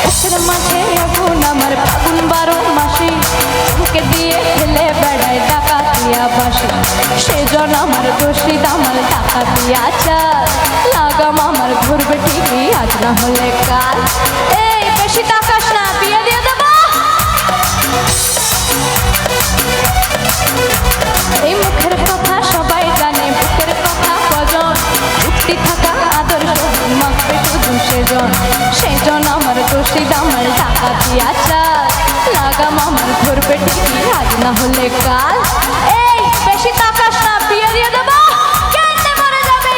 বুকের মাঝে আগুন আমার ফাগুন 12 মাসি, বুকে দিয়ে ফেলে বেড়ায় ডাকাতিয়া বাসি। সেজন আমার দোষী দামাল ডাকাতিয়া চাল, লাগাম আমার ঘুরবে ঠিকই আজ না হলে কাল। এই বেশি তাকাস না, বিয়ে দিয়ে দেব। এই মুখের কথা সবাই জানে, বুকের কথা কজন, উঠতি থাকা আদর্শ মাখবে শুধু সেজন। সেজন আমার দোষী দামাল ডাকাতিয়া চাল, লাগাম আমার ঘুরবে ঠিকই আজ না হলে কাল। এই বেশি তাকাস না, বিয়ে দিয়ে দেব। কেটে মরে যাবে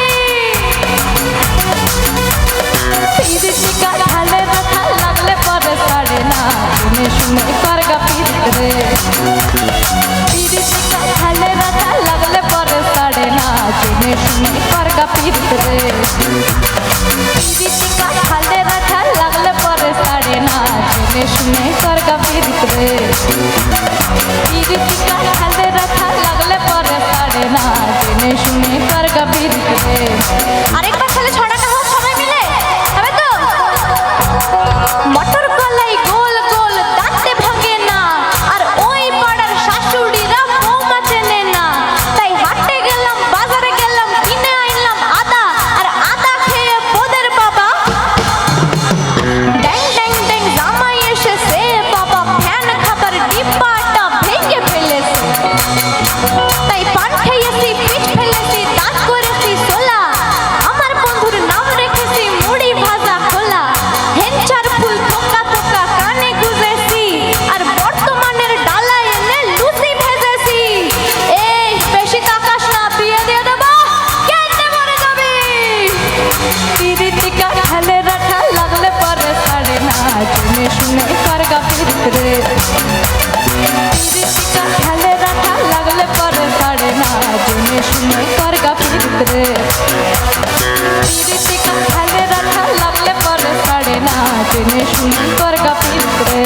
পিরিতিকা ঢালে ব্যথা লাগলে পরে ছাড়ে না, শুনে শুনে করগা পিরিত রে। পিরিতিকা ঢালে ব্যথা লাগলে পরে ছাড়ে না, শুনে শুনে করগা পিরিত রে। পিরিতিকা ঢালে ব্যথা লাগলে পরে ছাড়ে না, শুনে শুনে করগা পিরিত রে। পিরিতিকা ঢালে ব্যথা লাগলে পরে ছাড়ে না, শুনে শুনে করগা পিরিত রে। আরেকবার তাহলে ছড়াটা হোক সবাই মিলে, হবে তো? মটর কলাই গোল গোল দাঁতে ভাঙে না, আর ওই পাড়ার শাশুড়িরা বৌমা চেনে না। তাই হাটে গেলাম, বাজারে গেলাম, কিনে আনলাম আদা, আর আদা খেয়ে বোদের বাবা ড্যাং ড্যাং ড্যাং জামাই এসেছে বাবা, ফ্যান খাবার ডিব্বাটা ভেঙে ফেলেছে। তাই পান খেয়েছি, পিঠ ফেলেছি, দাঁত করেছি সোলা, আমার বন্ধুর নাম রেখেছি মুড়ি ভাজা খোলা। হেঞ্চার ফুল থোকা থোকা কানে গুজেছি, আর বর্তমানের ডালা এনে লুচি ভেজেছি। এই বেশি তাকাস না, বিয়ে দিয়ে দেব। কেটে মরে যাবি পিরিতিকা ঢালে রাখা লাগলে পরে ছাড়ে না, শুনে শুনে করগা পিরিত রে। পিরিতিকা ঢালে রাখা লাগলে পরে ছাড়ে না, শুনে শুনে করগা পিরিত রে। পিরিতিকা ঢালে রাখা লাগলে পরে ছাড়ে না, শুনে শুনে করগা পিরিত রে।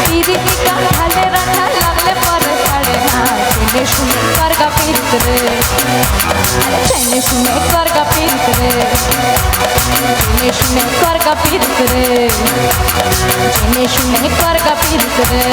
পিরিতিকা ঢালে রাখা লাগলে পরে ছাড়ে না, শুনে শুনে করগা পিরিত রে। শুনে শুনে করগা পিরিত রে। শুনে শুনে করগা পিরিত রে। শুনে শুনে করগা পিরিত রে।